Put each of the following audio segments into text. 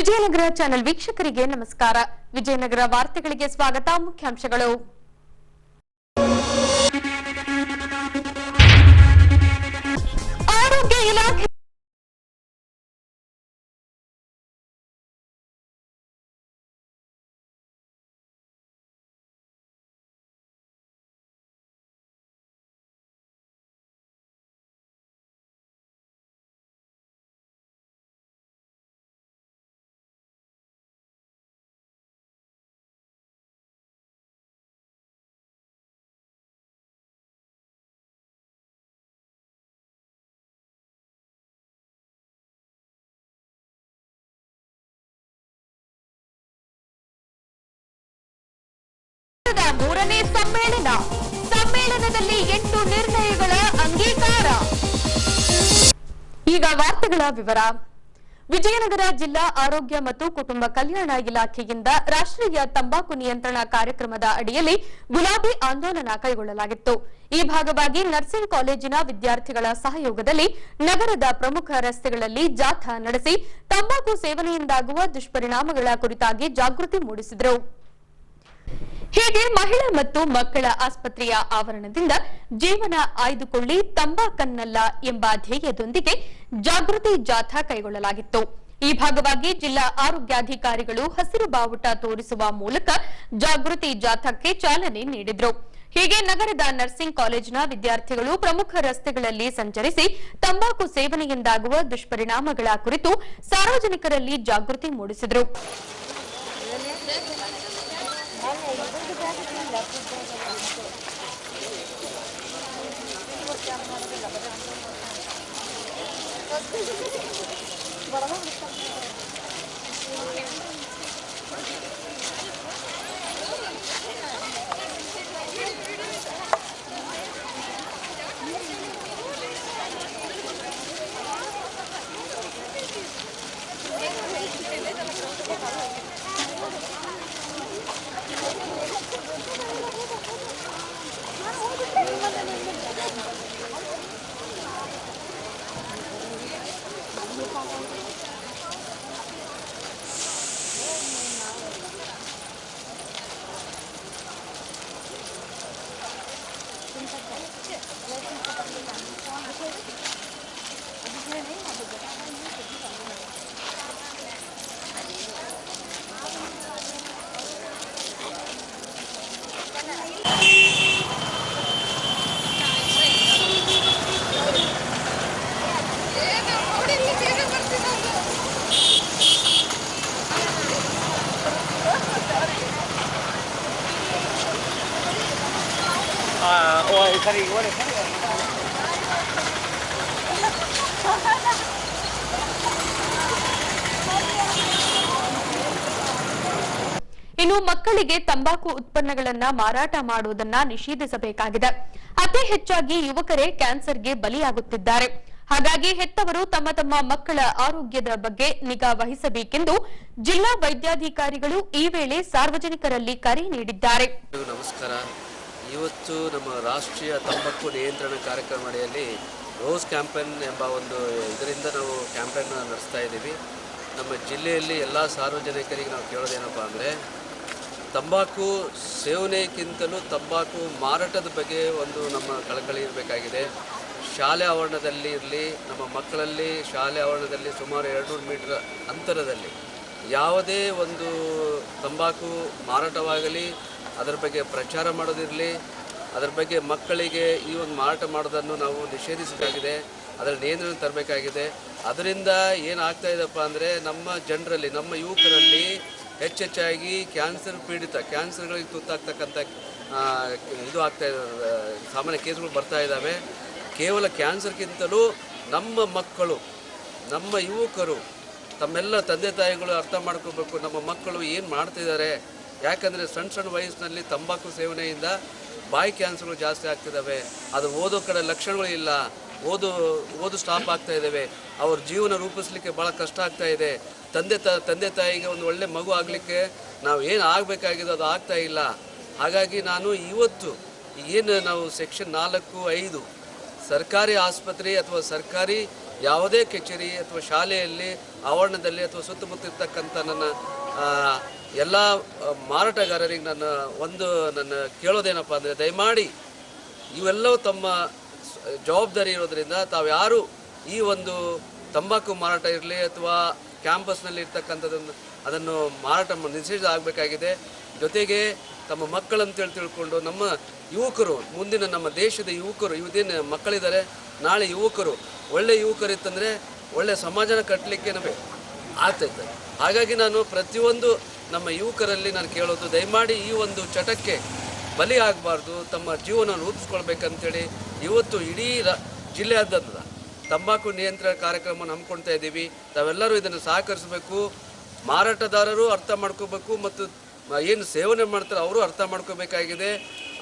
Vijayanagara channel ವೀಕ್ಷಕರಿಗೆ ನಮಸ್ಕಾರ. ವಿಜಯನಗರ ವಾರ್ತೆಗಳಿಗೆ ಸ್ವಾಗತ. ಮುಖ್ಯಾಂಶಗಳು. ಆರೋಗ್ಯ ಇಲಾಖೆ ಮೂರನೇ ಸಮ್ಮೇಳನದಲ್ಲಿ 8 ನಿರ್ಣಯಗಳ ಅಂಗೀಕಾರ. ಈಗ ವಾರ್ತೆಗಳ ವಿವರ. ವಿಜಯನಗರ ಜಿಲ್ಲಾ ಆರೋಗ್ಯ ಮತ್ತು ಕುಟುಂಬ ಕಲ್ಯಾಣ ಇಲಾಖೆಯಿಂದ ರಾಷ್ಟ್ರೀಯ ತಂಬಾಕು ನಿಯಂತ್ರಣ ಕಾರ್ಯಕ್ರಮದ ಅಡಿಯಲ್ಲಿ ಗುಲಾಬಿ ಆಂದೋಲನ ಕೈಗೊಳ್ಳಲಾಗಿತ್ತು. ಈ ಭಾಗವಾಗಿ ನರ್ಸಿಂಗ್ ಕಾಲೇಜಿನ ವಿದ್ಯಾರ್ಥಿಗಳ ಸಹಯೋಗದಲ್ಲಿ ನಗರದ ಪ್ರಮುಖ ರಸ್ತೆಗಳಲ್ಲಿ ಜಾಥಾ ನಡೆಸಿ ತಂಬಾಕು ಸೇವನೆಯಿಂದಾಗುವ ದುಷ್ಪರಿಣಾಮಗಳ ಕುರಿತಾಗಿ ಜಾಗೃತಿ ಮೂಡಿಸಿದರು. ಹೀಗೆ ಮಹಿಳಾ ಮತ್ತು ಮಕ್ಕಳ ಆಸ್ಪತ್ರೆಯ ಆವರಣದಿಂದ ಜೀವನ ಆಯ್ದುಕೊಳ್ಳಿ ತಂಬಾಕನ್ನಲ್ಲ ಎಂಬ ಧ್ಯೇಯದೊಂದಿಗೆ ಜಾಗೃತಿ ಜಾಥಾ ಕೈಗೊಳ್ಳಲಾಗಿತ್ತು. ಈ ಭಾಗವಾಗಿ ಜಿಲ್ಲಾ ಆರೋಗ್ಯಾಧಿಕಾರಿಗಳು ಹಸಿರು ಬಾವುಟ ತೋರಿಸುವ ಮೂಲಕ ಜಾಗೃತಿ ಜಾಥಾಕ್ಕೆ ಚಾಲನೆ ನೀಡಿದರು. ಹೀಗೆ ನಗರದ ನರ್ಸಿಂಗ್ ಕಾಲೇಜಿನ ವಿದ್ಯಾರ್ಥಿಗಳು ಪ್ರಮುಖ ರಸ್ತೆಗಳಲ್ಲಿ ಸಂಚರಿಸಿ ತಂಬಾಕು ಸೇವನೆಯಿಂದಾಗುವ ದುಷ್ಪರಿಣಾಮಗಳ ಕುರಿತು ಸಾರ್ವಜನಿಕರಲ್ಲಿ ಜಾಗೃತಿ ಮೂಡಿಸಿದರು. ಇನ್ನು ಮಕ್ಕಳಿಗೆ ತಂಬಾಕು ಉತ್ಪನ್ನಗಳನ್ನು ಮಾರಾಟ ಮಾಡುವುದನ್ನು ನಿಷೇಧಿಸಬೇಕಾಗಿದೆ. ಅತಿ ಹೆಚ್ಚಾಗಿ ಯುವಕರೇ ಕ್ಯಾನ್ಸರ್ಗೆ ಬಲಿಯಾಗುತ್ತಿದ್ದಾರೆ. ಹಾಗಾಗಿ ಹೆತ್ತವರು ತಮ್ಮ ತಮ್ಮ ಮಕ್ಕಳ ಆರೋಗ್ಯದ ಬಗ್ಗೆ ನಿಗಾ ವಹಿಸಬೇಕೆಂದು ಜಿಲ್ಲಾ ವೈದ್ಯಾಧಿಕಾರಿಗಳು ಈ ವೇಳೆ ಸಾರ್ವಜನಿಕರಲ್ಲಿ ಕರೆ ನೀಡಿದ್ದಾರೆ. ನಮಸ್ಕಾರ. ಇವತ್ತು ನಮ್ಮ ರಾಷ್ಟ್ರೀಯ ತಂಬಾಕು ನಿಯಂತ್ರಣ ಕಾರ್ಯಕ್ರಮ ಅಡಿಯಲ್ಲಿ ರೋಸ್ ಕ್ಯಾಂಪೇನ್ ಎಂಬ ಒಂದು ಇದರಿಂದ ನಾವು ಕ್ಯಾಂಪೇನ್ ನಡೆಸ್ತಾ ಇದ್ದೀವಿ. ನಮ್ಮ ಜಿಲ್ಲೆಯಲ್ಲಿ ಎಲ್ಲ ಸಾರ್ವಜನಿಕರಿಗೆ ನಾವು ಕೇಳೋದೇನಪ್ಪ ಅಂದರೆ, ತಂಬಾಕು ಸೇವನೆಗಿಂತಲೂ ತಂಬಾಕು ಮಾರಾಟದ ಬಗ್ಗೆ ಒಂದು ನಮ್ಮ ಕಳಕಳಿ ಇರಬೇಕಾಗಿದೆ. ಶಾಲೆ ಆವರಣದಲ್ಲಿ ಇರಲಿ, ನಮ್ಮ ಮಕ್ಕಳಲ್ಲಿ ಶಾಲೆ ಆವರಣದಲ್ಲಿ ಸುಮಾರು 200 ಮೀಟರ್ ಅಂತರದಲ್ಲಿ ಯಾವುದೇ ಒಂದು ತಂಬಾಕು ಮಾರಾಟವಾಗಲಿ, ಅದರ ಬಗ್ಗೆ ಪ್ರಚಾರ ಮಾಡೋದಿರಲಿ, ಅದರ ಬಗ್ಗೆ ಮಕ್ಕಳಿಗೆ ಈ ಒಂದು ಮಾರಾಟ ಮಾಡೋದನ್ನು ನಾವು ನಿಷೇಧಿಸಬೇಕಾಗಿದೆ, ಅದರ ನಿಯಂತ್ರಣ ತರಬೇಕಾಗಿದೆ. ಅದರಿಂದ ಏನಾಗ್ತಾ ಇದೆಪ್ಪ ಅಂದರೆ, ನಮ್ಮ ಜನರಲ್ಲಿ, ನಮ್ಮ ಯುವಕರಲ್ಲಿ ಹೆಚ್ಚೆಚ್ಚಾಗಿ ಕ್ಯಾನ್ಸರ್ಗಳಿಗೆ ತುತ್ತಾಗ್ತಕ್ಕಂಥ ಇದು ಆಗ್ತಾ ಇದೆ, ಸಾಮಾನ್ಯ ಕೇಸ್ಗಳು ಬರ್ತಾ ಇದ್ದಾವೆ. ಕೇವಲ ಕ್ಯಾನ್ಸರ್ಗಿಂತಲೂ ನಮ್ಮ ಮಕ್ಕಳು, ನಮ್ಮ ಯುವಕರು, ತಮ್ಮೆಲ್ಲ ತಂದೆ ತಾಯಿಗಳು ಅರ್ಥ ಮಾಡ್ಕೋಬೇಕು, ನಮ್ಮ ಮಕ್ಕಳು ಏನು ಮಾಡ್ತಿದ್ದಾರೆ. ಯಾಕಂದರೆ ಸಣ್ಣ ವಯಸ್ಸಿನಲ್ಲಿ ತಂಬಾಕು ಸೇವನೆಯಿಂದ ಬಾಯಿ ಕ್ಯಾನ್ಸರ್ಗಳು ಜಾಸ್ತಿ ಆಗ್ತಿದ್ದಾವೆ. ಅದು ಓದೋ ಕಡೆ ಲಕ್ಷಣಗಳು ಇಲ್ಲ, ಓದು ಸ್ಟಾಪ್ ಆಗ್ತಾ ಇದ್ದಾವೆ. ಅವ್ರ ಜೀವನ ರೂಪಿಸಲಿಕ್ಕೆ ಭಾಳ ಕಷ್ಟ ಆಗ್ತಾ ಇದೆ. ತಂದೆ ತಾಯಿಗೆ ಒಂದು ಒಳ್ಳೆ ಮಗು ಆಗಲಿಕ್ಕೆ ನಾವು ಏನು ಆಗಬೇಕಾಗಿದೆ ಅದು ಆಗ್ತಾ ಇಲ್ಲ. ಹಾಗಾಗಿ ನಾನು ಇವತ್ತು ಏನು ನಾವು ಸೆಕ್ಷನ್ 4(5) ಸರ್ಕಾರಿ ಆಸ್ಪತ್ರೆ ಅಥವಾ ಸರ್ಕಾರಿ ಯಾವುದೇ ಕಚೇರಿ ಅಥವಾ ಶಾಲೆಯಲ್ಲಿ ಆವರಣದಲ್ಲಿ ಅಥವಾ ಸುತ್ತಮುತ್ತ ಇರ್ತಕ್ಕಂಥ ನನ್ನ ಎಲ್ಲ ಮಾರಾಟಗಾರರಿಗೆ ನನ್ನ ಕೇಳೋದೇನಪ್ಪ ಅಂದರೆ, ದಯಮಾಡಿ ಇವೆಲ್ಲವೂ ತಮ್ಮ ಜವಾಬ್ದಾರಿ ಇರೋದರಿಂದ ತಾವು ಯಾರು ಈ ಒಂದು ತಂಬಾಕು ಮಾರಾಟ ಇರಲಿ ಅಥವಾ ಕ್ಯಾಂಪಸ್ನಲ್ಲಿ ಇರ್ತಕ್ಕಂಥದ್ದನ್ನು ಅದನ್ನು ಮಾರಾಟ ನಿಷೇಧ ಆಗಬೇಕಾಗಿದೆ. ಜೊತೆಗೆ ತಮ್ಮ ಮಕ್ಕಳಂತೇಳಿ ತಿಳ್ಕೊಂಡು ನಮ್ಮ ಯುವಕರು, ಮುಂದಿನ ನಮ್ಮ ದೇಶದ ಯುವಕರು, ಇದೇನು ಮಕ್ಕಳಿದ್ದಾರೆ, ನಾಳೆ ಯುವಕರು ಒಳ್ಳೆ ಯುವಕರಿತ್ತಂದರೆ ಒಳ್ಳೆ ಸಮಾಜನ ಕಟ್ಟಲಿಕ್ಕೆ ಆಗ್ತೈತೆ. ಹಾಗಾಗಿ ನಾನು ಪ್ರತಿಯೊಂದು ನಮ್ಮ ಯುವಕರಲ್ಲಿ ನಾನು ಕೇಳೋದು, ದಯಮಾಡಿ ಈ ಒಂದು ಚಟಕ್ಕೆ ಬಲಿ ಆಗಬಾರ್ದು, ತಮ್ಮ ಜೀವನ ರೂಪಿಸ್ಕೊಳ್ಬೇಕಂತೇಳಿ ಇವತ್ತು ಇಡೀ ಜಿಲ್ಲೆಯಾದ್ಯಂತ ತಂಬಾಕು ನಿಯಂತ್ರಣ ಕಾರ್ಯಕ್ರಮವನ್ನು ಹಮ್ಮಿಕೊಳ್ತಾ ಇದ್ದೀವಿ. ತಾವೆಲ್ಲರೂ ಇದನ್ನು ಸಹಕರಿಸಬೇಕು. ಮಾರಾಟಗಾರರು ಅರ್ಥ ಮಾಡ್ಕೋಬೇಕು ಮತ್ತು ಏನು ಸೇವನೆ ಮಾಡ್ತಾರೆ ಅವರು ಅರ್ಥ ಮಾಡ್ಕೋಬೇಕಾಗಿದೆ.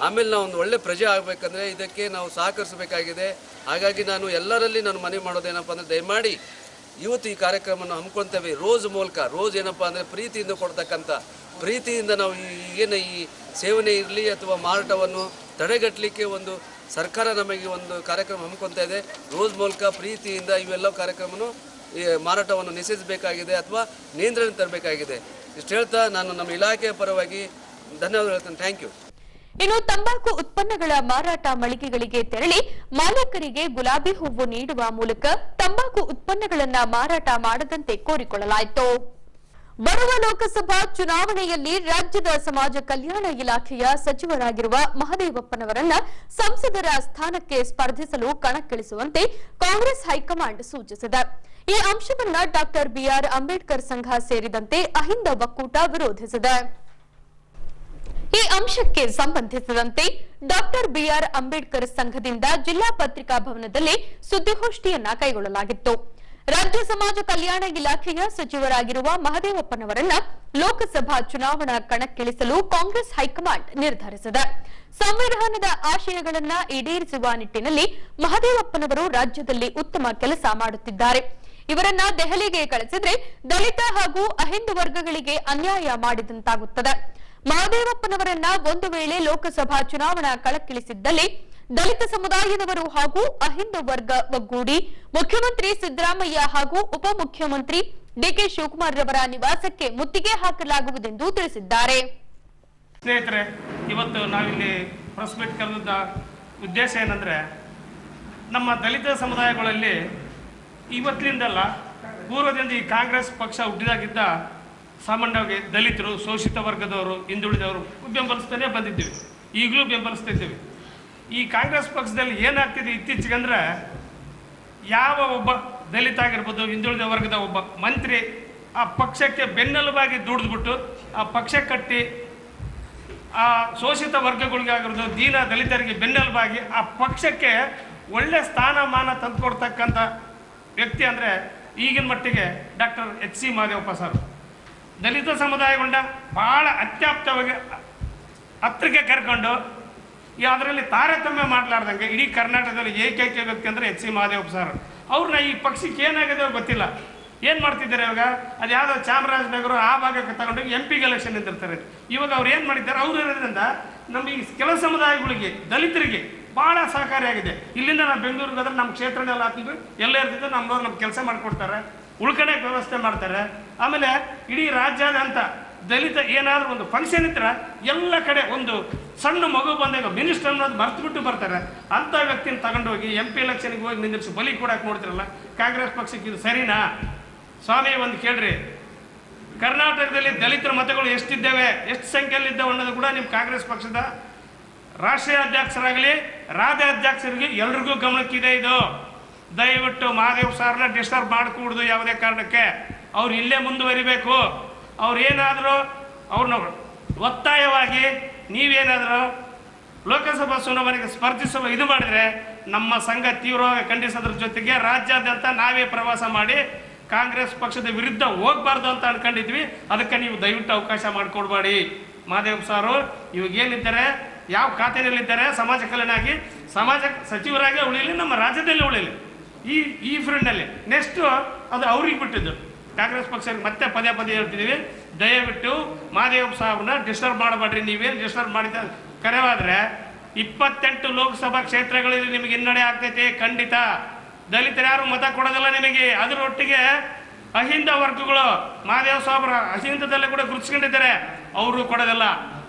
ಆಮೇಲೆ ನಾವು ಒಂದು ಒಳ್ಳೆ ಪ್ರಜೆ ಆಗಬೇಕಂದ್ರೆ ಇದಕ್ಕೆ ನಾವು ಸಹಕರಿಸಬೇಕಾಗಿದೆ. ಹಾಗಾಗಿ ನಾನು ಎಲ್ಲರಲ್ಲಿ ಮನವಿ ಮಾಡೋದೇನಪ್ಪ ಅಂದರೆ, ದಯಮಾಡಿ ಇವತ್ತು ಈ ಕಾರ್ಯಕ್ರಮವನ್ನು ಹಮ್ಮಿಕೊಳ್ತೇವೆ ರೋಸ್ ಮೂಲಕ. ರೋಸ್ ಏನಪ್ಪ ಅಂದರೆ ಪ್ರೀತಿಯಿಂದ ಕೊಡ್ತಕ್ಕಂಥ, ಪ್ರೀತಿಯಿಂದ ನಾವು ಏನು ಈ ಸೇವನೆ ಇರಲಿ ಅಥವಾ ಮಾರಾಟವನ್ನು ತಡೆಗಟ್ಟಲಿಕ್ಕೆ ಒಂದು ಸರ್ಕಾರ ನಮಗೆ ಒಂದು ಕಾರ್ಯಕ್ರಮ ಹಮ್ಮಿಕೊಳ್ತಾ ಇದೆ. ರೋಸ್ ಮೂಲಕ ಪ್ರೀತಿಯಿಂದ ಇವೆಲ್ಲ ಕಾರ್ಯಕ್ರಮವನ್ನು ಮಾರಾಟವನ್ನು ನಿಷೇಧಿಸಬೇಕಾಗಿದೆ ಅಥವಾ ನಿಯಂತ್ರಣ ತರಬೇಕಾಗಿದೆ. ಇಷ್ಟು ಹೇಳ್ತಾ ನಾನು ನಮ್ಮ ಇಲಾಖೆಯ ಪರವಾಗಿ ಧನ್ಯವಾದ ಹೇಳ್ತೇನೆ. Thank you. ಇನ್ನು ತಂಬಾಕು ಉತ್ಪನ್ನಗಳ ಮಾರಾಟ ಮಳಿಗೆಗಳಿಗೆ ತೆರಳಿ ಮಾಲೀಕರಿಗೆ ಗುಲಾಬಿ ಹೂವು ನೀಡುವ ಮೂಲಕ ತಂಬಾಕು ಉತ್ಪನ್ನಗಳನ್ನು ಮಾರಾಟ ಮಾಡದಂತೆ ಕೋರಿಕೊಳ್ಳಲಾಯಿತು. ಬರುವ ಲೋಕಸಭಾ ಚುನಾವಣೆಯಲ್ಲಿ ರಾಜ್ಯದ ಸಮಾಜ ಕಲ್ಯಾಣ ಇಲಾಖೆಯ ಸಚಿವರಾಗಿರುವ ಮಹದೇವಪ್ಪನವರನ್ನ ಸಂಸದರ ಸ್ಥಾನಕ್ಕೆ ಸ್ಪರ್ಧಿಸಲು ಕಣಕ್ಕಿಳಿಸುವಂತೆ ಕಾಂಗ್ರೆಸ್ ಹೈಕಮಾಂಡ್ ಸೂಚಿಸಿದೆ. ಈ ಅಂಶವನ್ನು ಡಾಕ್ಟರ್ ಬಿಆರ್ ಅಂಬೇಡ್ಕರ್ ಸಂಘ ಸೇರಿದಂತೆ ಅಹಿಂದ ಒಕ್ಕೂಟ ವಿರೋಧಿಸಿದೆ. ಈ ಅಂಶಕ್ಕೆ ಸಂಬಂಧಿಸಿದಂತೆ ಡಾಕ್ಟರ್ ಬಿಆರ್ ಅಂಬೇಡ್ಕರ್ ಸಂಘದಿಂದ ಜಿಲ್ಲಾ ಪತ್ರಿಕಾ ಭವನದಲ್ಲಿ ಸುದ್ದಿಗೋಷ್ಠಿಯನ್ನ ಕೈಗೊಳ್ಳಲಾಗಿತ್ತು. ರಾಜ್ಯ ಸಮಾಜ ಕಲ್ಯಾಣ ಇಲಾಖೆಯ ಸಚಿವರಾಗಿರುವ ಮಹದೇವಪ್ಪನವರನ್ನ ಲೋಕಸಭಾ ಚುನಾವಣಾ ಕಣಕ್ಕಿಳಿಸಲು ಕಾಂಗ್ರೆಸ್ ಹೈಕಮಾಂಡ್ ನಿರ್ಧರಿಸಿದೆ. ಸಂವಿಧಾನದ ಆಶಯಗಳನ್ನು ಈಡೇರಿಸುವ ನಿಟ್ಟಿನಲ್ಲಿ ಮಹದೇವಪ್ಪನವರು ರಾಜ್ಯದಲ್ಲಿ ಉತ್ತಮ ಕೆಲಸ ಮಾಡುತ್ತಿದ್ದಾರೆ. ಇವರನ್ನ ದೆಹಲಿಗೆ ಕಳಿಸಿದ್ರೆ ದಲಿತ ಹಾಗೂ ಅಹಿಂದ ವರ್ಗಗಳಿಗೆ ಅನ್ಯಾಯ ಮಾಡಿದಂತಾಗುತ್ತದೆ. ಮಹದೇವಪ್ಪನವರನ್ನ ಒಂದು ವೇಳೆ ಲೋಕಸಭಾ ಚುನಾವಣಾ ಕಣಕ್ಕಿಳಿಸಿದ್ದಲ್ಲಿ ದಲಿತ ಸಮುದಾಯದವರು ಹಾಗೂ ಅಹಿಂದ ವರ್ಗ ಒಗ್ಗೂಡಿ ಮುಖ್ಯಮಂತ್ರಿ ಸಿದ್ದರಾಮಯ್ಯ ಹಾಗೂ ಉಪಮುಖ್ಯಮಂತ್ರಿ ಡಿಕೆ ಶಿವಕುಮಾರ್ ರವರ ನಿವಾಸಕ್ಕೆ ಮುತ್ತಿಗೆ ಹಾಕಲಾಗುವುದೆಂದು ತಿಳಿಸಿದ್ದಾರೆ. ಸ್ನೇಹಿತರೆ, ಇವತ್ತು ನಾವಿಲ್ಲಿ ಪ್ರೆಸ್ ಮೀಟ್ ಕರೆದ ಉದ್ದೇಶ ಏನಂದ್ರೆ, ನಮ್ಮ ದಲಿತ ಸಮುದಾಯಗಳಲ್ಲಿ ಇವತ್ತಿನಿಂದಲ್ಲ ಪೂರ್ವದಿಂದ ಈ ಕಾಂಗ್ರೆಸ್ ಪಕ್ಷ ಹುಟ್ಟಿದಾಗಿದ್ದ ಸಾಮಾನ್ಯವಾಗಿ ದಲಿತರು, ಶೋಷಿತ ವರ್ಗದವರು, ಹಿಂದುಳಿದವರು ಬೆಂಬಲಿಸ್ತಾನೆ ಬಂದಿದ್ದೀವಿ, ಈಗಲೂ ಬೆಂಬಲಿಸ್ತಾ ಇದ್ದೀವಿ. ಈ ಕಾಂಗ್ರೆಸ್ ಪಕ್ಷದಲ್ಲಿ ಏನಾಗ್ತಿದೆ ಇತ್ತೀಚೆಗೆ ಅಂದರೆ, ಯಾವ ಒಬ್ಬ ದಲಿತ ಆಗಿರ್ಬೋದು, ಹಿಂದುಳಿದ ವರ್ಗದ ಒಬ್ಬ ಮಂತ್ರಿ ಆ ಪಕ್ಷಕ್ಕೆ ಬೆನ್ನೆಲುಬಾಗಿ ದುಡಿದ್ಬಿಟ್ಟು ಆ ಪಕ್ಷ ಕಟ್ಟಿ ಆ ಶೋಷಿತ ವರ್ಗಗಳಿಗಾಗಿರೋದು ದೀನ ದಲಿತರಿಗೆ ಬೆನ್ನೆಲುಬಾಗಿ ಆ ಪಕ್ಷಕ್ಕೆ ಒಳ್ಳೆ ಸ್ಥಾನಮಾನ ತಂದುಕೊಡ್ತಕ್ಕಂಥ ವ್ಯಕ್ತಿ ಅಂದರೆ ಈಗಿನ ಮಟ್ಟಿಗೆ doctor H C Mahadevappa sir. ದಲಿತ ಸಮುದಾಯಗಳನ್ನ ಭಾಳ ಅತ್ಯಾಪ್ತವಾಗಿ ಹತ್ತಿರಕ್ಕೆ ಕರ್ಕೊಂಡು ಅದರಲ್ಲಿ ತಾರತಮ್ಯ ಮಾಡಲಾರ್ದಂಗೆ ಇಡೀ ಕರ್ನಾಟಕದಲ್ಲಿ ಏಕೈಕ ವ್ಯಕ್ತಿ ಅಂದರೆ ಎಚ್ ಸಿ ಮಹದೇವಪ್ಪ ಸರ್. ಅವ್ರನ್ನ ಈ ಪಕ್ಷಕ್ಕೆ ಏನಾಗಿದೆ ಗೊತ್ತಿಲ್ಲ, ಏನು ಮಾಡ್ತಿದ್ದಾರೆ ಇವಾಗ. ಅದು ಯಾವುದೋ ಚಾಮರಾಜನಗರ ಆ ಭಾಗಕ್ಕೆ ತಗೊಂಡೋಗಿ MP ಎಲೆಕ್ಷನ್ ನಿಂತಿರ್ತಾರೆ. ಇವಾಗ ಅವ್ರು ಏನು ಮಾಡಿದ್ದಾರೆ, ಅವ್ರು ಇರೋದ್ರಿಂದ ನಮ್ಮ ಈ ಕೆಲ ಸಮುದಾಯಗಳಿಗೆ ದಲಿತರಿಗೆ ಭಾಳ ಸಹಕಾರಿಯಾಗಿದೆ. ಇಲ್ಲಿಂದ ನಾವು ಬೆಂಗಳೂರಿಗೆ ಹೋದ್ರೆ ನಮ್ಮ ಕ್ಷೇತ್ರನೆಲ್ಲ ಹಾಕಿದ್ರು ಎಲ್ಲ ಇರ್ತಿದ್ದು ನಮ್ಮವ್ರು ನಮ್ಮ ಕೆಲಸ ಮಾಡಿಕೊಡ್ತಾರೆ, ಉಳ್ಕಣಕ್ಕೆ ವ್ಯವಸ್ಥೆ ಮಾಡ್ತಾರೆ. ಆಮೇಲೆ ಇಡೀ ರಾಜ್ಯಾದ್ಯಂತ ದಲಿತ ಏನಾದರೂ ಒಂದು ಫಂಕ್ಷನ್ ಇದ್ರೆ ಎಲ್ಲ ಕಡೆ ಒಂದು ಸಣ್ಣ ಮಗು ಬಂದಾಗ ಮಿನಿಸ್ಟರ್ ಅನ್ನೋದು ಮರ್ತ್ಬಿಟ್ಟು ಬರ್ತಾರೆ. ಅಂಥ ವ್ಯಕ್ತಿನ ತಗೊಂಡೋಗಿ MP ಎಲೆಕ್ಷನ್ಗೆ ಹೋಗಿ ನಿಂದಿರಿಸಿ ಬಲಿ ಕೊಡಕ್ಕೆ ನೋಡ್ತಿರಲ್ಲ ಕಾಂಗ್ರೆಸ್ ಪಕ್ಷಕ್ಕೆ. ಇದು ಸರಿನಾ ಸ್ವಾಮಿ? ಒಂದು ಕೇಳ್ರಿ, ಕರ್ನಾಟಕದಲ್ಲಿ ದಲಿತರ ಮತಗಳು ಎಷ್ಟಿದ್ದೇವೆ, ಎಷ್ಟು ಸಂಖ್ಯೆಯಲ್ಲಿದ್ದಾವೆ ಅನ್ನೋದು ಕೂಡ ನಿಮ್ಮ ಕಾಂಗ್ರೆಸ್ ಪಕ್ಷದ ರಾಷ್ಟ್ರೀಯ ಅಧ್ಯಕ್ಷರಾಗಲಿ ರಾಜ್ಯಾಧ್ಯಕ್ಷರಿಗೆ ಎಲ್ರಿಗೂ ಗಮನಕ್ಕಿದೆ. ಇದು ದಯವಿಟ್ಟು ಮಹಾದೇವ್ ಸಾರ್ನ ಡಿಸ್ಟರ್ಬ್ ಮಾಡಿಕೊಡುದು ಯಾವುದೇ ಕಾರಣಕ್ಕೆ. ಅವ್ರು ಇಲ್ಲೇ ಮುಂದುವರಿಬೇಕು. ಅವ್ರು ಏನಾದರೂ ಅವ್ರನ್ನ ಒತ್ತಾಯವಾಗಿ ನೀವೇನಾದರೂ ಲೋಕಸಭಾ ಚುನಾವಣೆಗೆ ಸ್ಪರ್ಧಿಸುವ ಇದು ಮಾಡಿದರೆ ನಮ್ಮ ಸಂಘ ತೀವ್ರವಾಗಿ ಖಂಡಿಸೋದ್ರ ಜೊತೆಗೆ ರಾಜ್ಯಾದ್ಯಂತ ನಾವೇ ಪ್ರವಾಸ ಮಾಡಿ ಕಾಂಗ್ರೆಸ್ ಪಕ್ಷದ ವಿರುದ್ಧ ಹೋಗ್ಬಾರ್ದು ಅಂತ ಅನ್ಕೊಂಡಿದ್ವಿ. ಅದಕ್ಕೆ ನೀವು ದಯವಿಟ್ಟು ಅವಕಾಶ ಮಾಡಿಕೊಡ್ಬೇಡಿ. ಮಹದೇವ್ ಸಾರು ಇವಾಗ ಏನಿದ್ದಾರೆ, ಯಾವ ಖಾತೆಯಲ್ಲಿದ್ದಾರೆ, ಸಮಾಜ ಕಲ್ಯಾಣ ಸಮಾಜ ಸಚಿವರಾಗಿ ಉಳಿಯಲಿ, ನಮ್ಮ ರಾಜ್ಯದಲ್ಲಿ ಉಳಿಯಲಿ. ಈ ಫ್ರೆಂಡಲ್ಲಿ ನೆಕ್ಸ್ಟು ಅದು ಅವ್ರಿಗೆ ಬಿಟ್ಟಿದ್ದು. ಕಾಂಗ್ರೆಸ್ ಪಕ್ಷಕ್ಕೆ ಮತ್ತೆ ಪದೇ ಪದೇ ಹೇಳ್ತಿದ್ದೀವಿ, ದಯವಿಟ್ಟು ಮಹದೇವ್ ಸಾಹೇಬ್ನ ಡಿಸ್ಟರ್ಬ್ ಮಾಡಬೇಡ್ರಿ. ನೀವೇನು ಡಿಸ್ಟರ್ಬ್ ಮಾಡಿದ ಕರೆವಾದರೆ 28 ಲೋಕಸಭಾ ಕ್ಷೇತ್ರಗಳಲ್ಲಿ ನಿಮಗೆ ಹಿನ್ನಡೆ ಆಗ್ತೈತೆ ಖಂಡಿತ. ದಲಿತರು ಯಾರು ಮತ ಕೊಡೋದಿಲ್ಲ ನಿಮಗೆ. ಅದರೊಟ್ಟಿಗೆ ಅಹಿಂದ ವರ್ಗಗಳು ಮಹಾದೇವ ಸಾಬ್ರ ಅಹಿಂದದಲ್ಲೇ ಕೂಡ ಗುರುತಿಸ್ಕೊಂಡಿದ್ದಾರೆ, ಅವರು ಕೊಡೋದಿಲ್ಲ.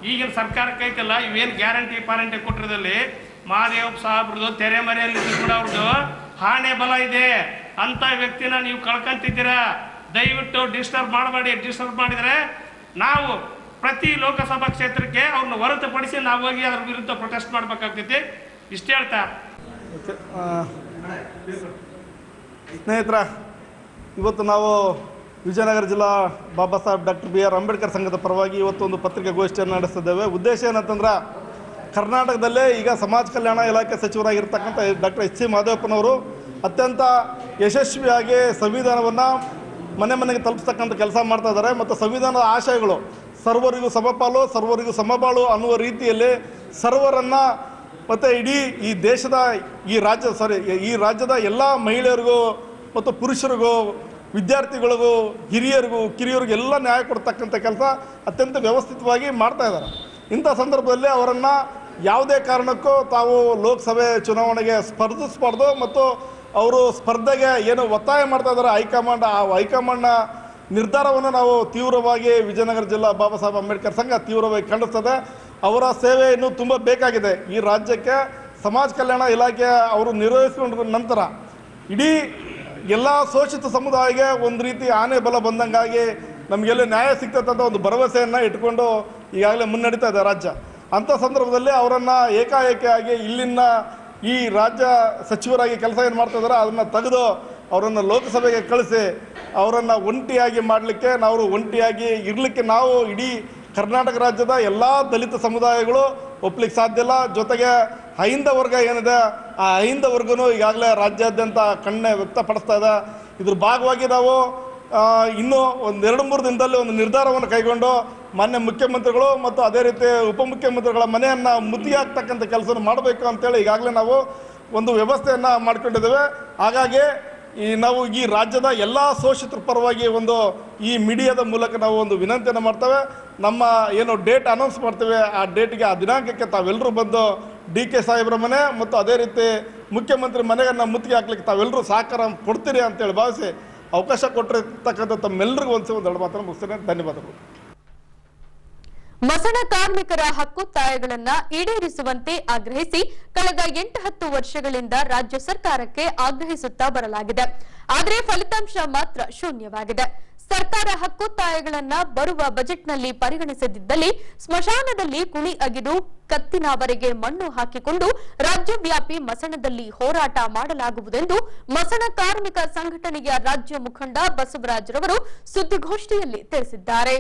ಈಗಿನ ಸರ್ಕಾರಕ್ಕೆ ಐತಲ್ಲ ಇವೇನು ಗ್ಯಾರಂಟಿ ಪಾರಂಟಿ ಕೊಟ್ಟಿರೋದಲ್ಲಿ ಮಹಾದೇವ ಸಾಬ್ರದ್ದು ತೆರೆಮರೆಯಲ್ಲಿ ಕೂಡ ಅವ್ರದ್ದು ಹಾಣೆ ಬಲ ಇದೆ. ಅಂತ ವ್ಯಕ್ತಿನ ನೀವು ಕಳ್ಕೊಂತಿದ್ದೀರಾ. ದಯವಿಟ್ಟು ಡಿಸ್ಟರ್ಬ್ ಮಾಡಬೇಡಿ. ಡಿಸ್ಟರ್ಬ್ ಮಾಡಿದರೆ ನಾವು ಪ್ರತಿ ಲೋಕಸಭಾ ಕ್ಷೇತ್ರಕ್ಕೆ ಅವ್ರನ್ನ ಹೊರತುಪಡಿಸಿ ನಾವು ಹೋಗಿ ಅದ್ರ ವಿರುದ್ಧ ಪ್ರೊಟೆಸ್ಟ್ ಮಾಡಬೇಕಾಗ್ತೈತಿ. ಇಷ್ಟು ಹೇಳ್ತಾ ಸ್ನೇಹಿತರ, ಇವತ್ತು ನಾವು ವಿಜಯನಗರ ಜಿಲ್ಲಾ ಬಾಬಾ ಸಾಹೇಬ್ ಡಾಕ್ಟರ್ BR ಅಂಬೇಡ್ಕರ್ ಸಂಘದ ಪರವಾಗಿ ಇವತ್ತು ಒಂದು ಪತ್ರಿಕಾಗೋಷ್ಠಿಯನ್ನು ನಡೆಸ್ತಿದ್ದೇವೆ. ಉದ್ದೇಶ ಏನಂತಂದ್ರೆ, ಕರ್ನಾಟಕದಲ್ಲೇ ಈಗ ಸಮಾಜ ಕಲ್ಯಾಣ ಇಲಾಖೆ ಸಚಿವರಾಗಿರ್ತಕ್ಕಂಥ ಡಾಕ್ಟರ್ H.C. ಮಾದೇವಪ್ಪನವರು ಅತ್ಯಂತ ಯಶಸ್ವಿಯಾಗಿ ಸಂವಿಧಾನವನ್ನು ಮನೆ ಮನೆಗೆ ತಲುಪಿಸ್ತಕ್ಕಂಥ ಕೆಲಸ ಮಾಡ್ತಾ ಇದ್ದಾರೆ. ಮತ್ತು ಸಂವಿಧಾನದ ಆಶಯಗಳು ಸರ್ವರಿಗೂ ಸಮಪಾಲು, ಸರ್ವರಿಗೂ ಸಮಬಾಳು ಅನ್ನುವ ರೀತಿಯಲ್ಲಿ ಸರ್ವರನ್ನು ಮತ್ತು ಇಡೀ ಈ ದೇಶದ ಈ ರಾಜ್ಯದ ಎಲ್ಲ ಮಹಿಳೆಯರಿಗೂ ಮತ್ತು ಪುರುಷರಿಗೂ, ವಿದ್ಯಾರ್ಥಿಗಳಿಗೂ, ಹಿರಿಯರಿಗೂ, ಕಿರಿಯರಿಗೂ ಎಲ್ಲ ನ್ಯಾಯ ಕೊಡ್ತಕ್ಕಂಥ ಕೆಲಸ ಅತ್ಯಂತ ವ್ಯವಸ್ಥಿತವಾಗಿ ಮಾಡ್ತಾ ಇದ್ದಾರೆ. ಇಂಥ ಸಂದರ್ಭದಲ್ಲಿ ಅವರನ್ನು ಯಾವುದೇ ಕಾರಣಕ್ಕೂ ತಾವು ಲೋಕಸಭೆ ಚುನಾವಣೆಗೆ ಸ್ಪರ್ಧಿಸಬಾರ್ದು ಮತ್ತು ಅವರು ಸ್ಪರ್ಧೆಗೆ ಏನು ಒತ್ತಾಯ ಮಾಡ್ತಾ ಇದ್ದಾರೆ ಹೈಕಮಾಂಡ್, ಆ ಹೈಕಮಾಂಡ್ನ ನಿರ್ಧಾರವನ್ನು ನಾವು ತೀವ್ರವಾಗಿ ವಿಜಯನಗರ ಜಿಲ್ಲಾ ಬಾಬಾ ಸಾಹೇಬ್ ಅಂಬೇಡ್ಕರ್ ಸಂಘ ತೀವ್ರವಾಗಿ ಖಂಡಿಸ್ತದೆ. ಅವರ ಸೇವೆ ಇನ್ನೂ ತುಂಬ ಬೇಕಾಗಿದೆ. ಈ ರಾಜ್ಯಕ್ಕೆ ಸಮಾಜ ಕಲ್ಯಾಣ ಇಲಾಖೆ ಅವರು ನಿರ್ವಹಿಸಿಕೊಂಡ ನಂತರ ಇಡೀ ಎಲ್ಲ ಶೋಷಿತ ಸಮುದಾಯಕ್ಕೆ ಒಂದು ರೀತಿ ಆನೆ ಬಲ ಬಂದಂಗಾಗಿ ನಮಗೆಲ್ಲ ನ್ಯಾಯ ಸಿಗ್ತದೆ ಅಂತ ಒಂದು ಭರವಸೆಯನ್ನು ಇಟ್ಕೊಂಡು ಈಗಾಗಲೇ ಮುನ್ನಡೀತಾ ಇದೆ ರಾಜ್ಯ. ಅಂಥ ಸಂದರ್ಭದಲ್ಲಿ ಅವರನ್ನು ಏಕಾಏಕಿಯಾಗಿ ಇಲ್ಲಿನ ಈ ರಾಜ್ಯ ಸಚಿವರಾಗಿ ಕೆಲಸ ಏನು ಮಾಡ್ತಾಯಿದ್ದಾರೆ ಅದನ್ನು ತೆಗೆದು ಅವರನ್ನು ಲೋಕಸಭೆಗೆ ಕಳಿಸಿ ಅವರನ್ನು ಒಂಟಿಯಾಗಿ ಮಾಡಲಿಕ್ಕೆ, ನಾವು ಒಂಟಿಯಾಗಿ ಇರಲಿಕ್ಕೆ ನಾವು ಇಡೀ ಕರ್ನಾಟಕ ರಾಜ್ಯದ ಎಲ್ಲ ದಲಿತ ಸಮುದಾಯಗಳು ಒಪ್ಪಲಿಕ್ಕೆ ಸಾಧ್ಯ ಇಲ್ಲ. ಜೊತೆಗೆ ಅಹಿಂದ ವರ್ಗ ಏನಿದೆ ಆ ಅಹಿಂದ ವರ್ಗನೂ ಈಗಾಗಲೇ ರಾಜ್ಯಾದ್ಯಂತ ಕಣ್ಣೆ ವ್ಯಕ್ತಪಡಿಸ್ತಾ ಇದೆ. ಇದ್ರ ಭಾಗವಾಗಿ ನಾವು ಇನ್ನೂ ಒಂದು 2-3 ದಿನದಲ್ಲಿ ಒಂದು ನಿರ್ಧಾರವನ್ನು ಕೈಗೊಂಡು ಮಾನ್ಯ ಮುಖ್ಯಮಂತ್ರಿಗಳು ಮತ್ತು ಅದೇ ರೀತಿ ಉಪಮುಖ್ಯಮಂತ್ರಿಗಳ ಮನೆಯನ್ನು ಮುತ್ತಿಗೆ ಹಾಕ್ತಕ್ಕಂಥ ಕೆಲಸ ಮಾಡಬೇಕು ಅಂತೇಳಿ ಈಗಾಗಲೇ ನಾವು ಒಂದು ವ್ಯವಸ್ಥೆಯನ್ನು ಮಾಡ್ಕೊಂಡಿದ್ದೇವೆ. ಹಾಗಾಗಿ ನಾವು ಈ ರಾಜ್ಯದ ಎಲ್ಲ ಶೋಷಿತರ ಪರವಾಗಿ ಒಂದು ಈ ಮೀಡಿಯಾದ ಮೂಲಕ ನಾವು ಒಂದು ವಿನಂತಿಯನ್ನು ಮಾಡ್ತೇವೆ. ನಮ್ಮ ಏನು ಡೇಟ್ ಅನೌನ್ಸ್ ಮಾಡ್ತೇವೆ ಆ ಡೇಟಿಗೆ, ಆ ದಿನಾಂಕಕ್ಕೆ ತಾವೆಲ್ಲರೂ ಬಂದು DK ಸಾಹೇಬ್ರ ಮನೆ ಮತ್ತು ಅದೇ ರೀತಿ ಮುಖ್ಯಮಂತ್ರಿ ಮನೆಯನ್ನು ಮುತ್ತಿಗೆ ಹಾಕ್ಲಿಕ್ಕೆ ತಾವೆಲ್ಲರೂ ಸಹಕಾರ ಕೊಡ್ತೀರಿ ಅಂತೇಳಿ ಭಾವಿಸಿ ಅವಕಾಶ ಕೊಟ್ಟಿರ್ತಕ್ಕಂಥ ತಮ್ಮೆಲ್ಲರಿಗೂ ಒಂದು ಮಾತನ್ನು ಮುಗಿಸ್ತೇನೆ. ಧನ್ಯವಾದಗಳು. ಮಸಣ ಕಾರ್ಮಿಕರ ಹಕ್ಕೊತ್ತಾಯಗಳನ್ನ ಈಡೇರಿಸುವಂತೆ ಆಗ್ರಹಿಸಿ ಕಳೆದ 8-10 ವರ್ಷಗಳಿಂದ ರಾಜ್ಯ ಸರ್ಕಾರಕ್ಕೆ ಆಗ್ರಹಿಸುತ್ತಾ ಬರಲಾಗಿದೆ. ಆದರೆ ಫಲಿತಾಂಶ ಮಾತ್ರ ಶೂನ್ಯವಾಗಿದೆ. ಸರ್ಕಾರ ಹಕ್ಕೊತ್ತಾಯಗಳನ್ನ ಬರುವ ಬಜೆಟ್ನಲ್ಲಿ ಪರಿಗಣಿಸದಿದ್ದಲ್ಲಿ ಸ್ಮಶಾನದಲ್ಲಿ ಕುಣಿ ಅಗಿದು ಕತ್ತಿನವರೆಗೆ ಮಣ್ಣು ಹಾಕಿಕೊಂಡು ರಾಜ್ಯವ್ಯಾಪಿ ಮಸಣದಲ್ಲಿ ಹೋರಾಟ ಮಾಡಲಾಗುವುದೆಂದು ಮಸಣ ಕಾರ್ಮಿಕ ಸಂಘಟನೆಯ ರಾಜ್ಯ ಮುಖಂಡ ಬಸವರಾಜರವರು ಸುದ್ದಿಗೋಷ್ಠಿಯಲ್ಲಿ ತಿಳಿಸಿದ್ದಾರೆ.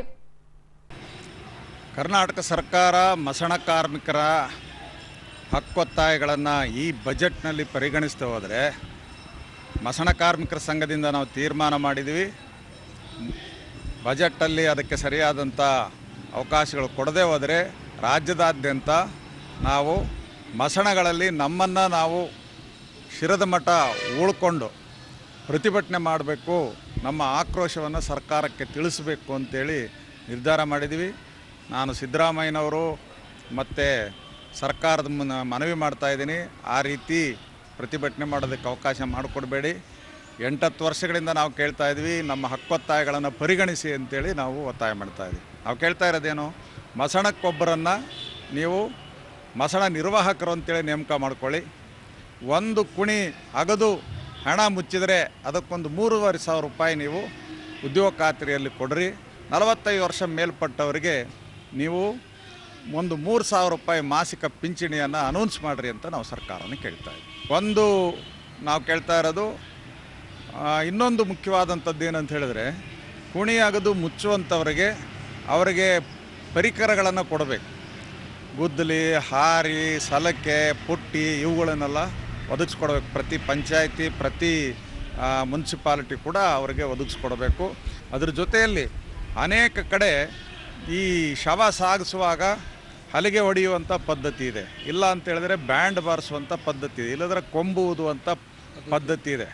ಕರ್ನಾಟಕ ಸರ್ಕಾರ ಮಸಣ ಕಾರ್ಮಿಕರ ಹಕ್ಕೊತ್ತಾಯಗಳನ್ನು ಈ ಬಜೆಟ್ನಲ್ಲಿ ಪರಿಗಣಿಸ್ತಾ ಹೋದರೆ ಮಸಣ ಕಾರ್ಮಿಕರ ಸಂಘದಿಂದ ನಾವು ತೀರ್ಮಾನ ಮಾಡಿದ್ವಿ, ಬಜೆಟಲ್ಲಿ ಅದಕ್ಕೆ ಸರಿಯಾದಂಥ ಅವಕಾಶಗಳು ಕೊಡದೇ ಹೋದರೆ ರಾಜ್ಯದಾದ್ಯಂತ ನಾವು ಮಸಣಗಳಲ್ಲಿ ನಮ್ಮನ್ನು ನಾವು ಶಿರದ ಮಠ ಉಳ್ಕೊಂಡು ಪ್ರತಿಭಟನೆ ಮಾಡಬೇಕು, ನಮ್ಮ ಆಕ್ರೋಶವನ್ನು ಸರ್ಕಾರಕ್ಕೆ ತಿಳಿಸಬೇಕು ಅಂತೇಳಿ ನಿರ್ಧಾರ ಮಾಡಿದ್ವಿ. ನಾನು ಸಿದ್ದರಾಮಯ್ಯನವರು ಮತ್ತು ಸರ್ಕಾರದ ಮನವಿ ಮಾಡ್ತಾಯಿದ್ದೀನಿ, ಆ ರೀತಿ ಪ್ರತಿಭಟನೆ ಮಾಡೋದಕ್ಕೆ ಅವಕಾಶ ಮಾಡಿಕೊಡ್ಬೇಡಿ. 8-10 ವರ್ಷಗಳಿಂದ ನಾವು ಕೇಳ್ತಾ ಇದ್ವಿ, ನಮ್ಮ ಹಕ್ಕೊತ್ತಾಯಗಳನ್ನು ಪರಿಗಣಿಸಿ ಅಂತೇಳಿ ನಾವು ಒತ್ತಾಯ ಮಾಡ್ತಾಯಿದ್ವಿ. ನಾವು ಕೇಳ್ತಾ ಇರೋದೇನು, ಮಸಣಕ್ಕೊಬ್ಬರನ್ನು ನೀವು ಮಸಣ ನಿರ್ವಾಹಕರು ಅಂತೇಳಿ ನೇಮಕ ಮಾಡ್ಕೊಳ್ಳಿ. ಒಂದು ಕುಣಿ ಅಗದು ಹಣ ಮುಚ್ಚಿದರೆ ಅದಕ್ಕೊಂದು 3,500 ರೂಪಾಯಿ ನೀವು ಉದ್ಯೋಗ ಖಾತ್ರಿಯಲ್ಲಿ ಕೊಡ್ರಿ. 45 ವರ್ಷ ಮೇಲ್ಪಟ್ಟವರಿಗೆ ನೀವು ಒಂದು 3,000 ರೂಪಾಯಿ ಮಾಸಿಕ ಪಿಂಚಣಿಯನ್ನು ಅನೌನ್ಸ್ ಮಾಡಿರಿ ಅಂತ ನಾವು ಸರ್ಕಾರನ ಕೇಳ್ತಾ ಇದ್ದೀವಿ. ನಾವು ಕೇಳ್ತಾ ಇರೋದು ಇನ್ನೊಂದು ಮುಖ್ಯವಾದಂಥದ್ದು ಏನಂತ ಹೇಳಿದ್ರೆ, ಕುಣಿ ಅಗದು ಮುಚ್ಚುವಂಥವರಿಗೆ ಅವರಿಗೆ ಪರಿಕರಗಳನ್ನು ಕೊಡಬೇಕು. ಗುದ್ದಲಿ, ಹಾರಿ, ಸಲಕೆ, ಪುಟ್ಟಿ ಇವುಗಳನ್ನೆಲ್ಲ ಒದಗಿಸ್ಕೊಡ್ಬೇಕು. ಪ್ರತಿ ಪಂಚಾಯತಿ, ಪ್ರತಿ ಮುನ್ಸಿಪಾಲಿಟಿ ಕೂಡ ಅವರಿಗೆ ಒದಗಿಸ್ಕೊಡ್ಬೇಕು. ಅದ್ರ ಜೊತೆಯಲ್ಲಿ ಅನೇಕ ಕಡೆ ಈ ಶವ ಸಾಗಿಸುವಾಗ ಹಲಿಗೆ ಹೊಡೆಯುವಂಥ ಪದ್ಧತಿ ಇದೆ, ಇಲ್ಲ ಅಂತೇಳಿದ್ರೆ ಬ್ಯಾಂಡ್ ಬಾರಿಸುವಂಥ ಪದ್ಧತಿ ಇದೆ, ಇಲ್ಲದ್ರೆ ಕೊಂಬುವುದು ಅಂತ ಪದ್ಧತಿ ಇದೆ.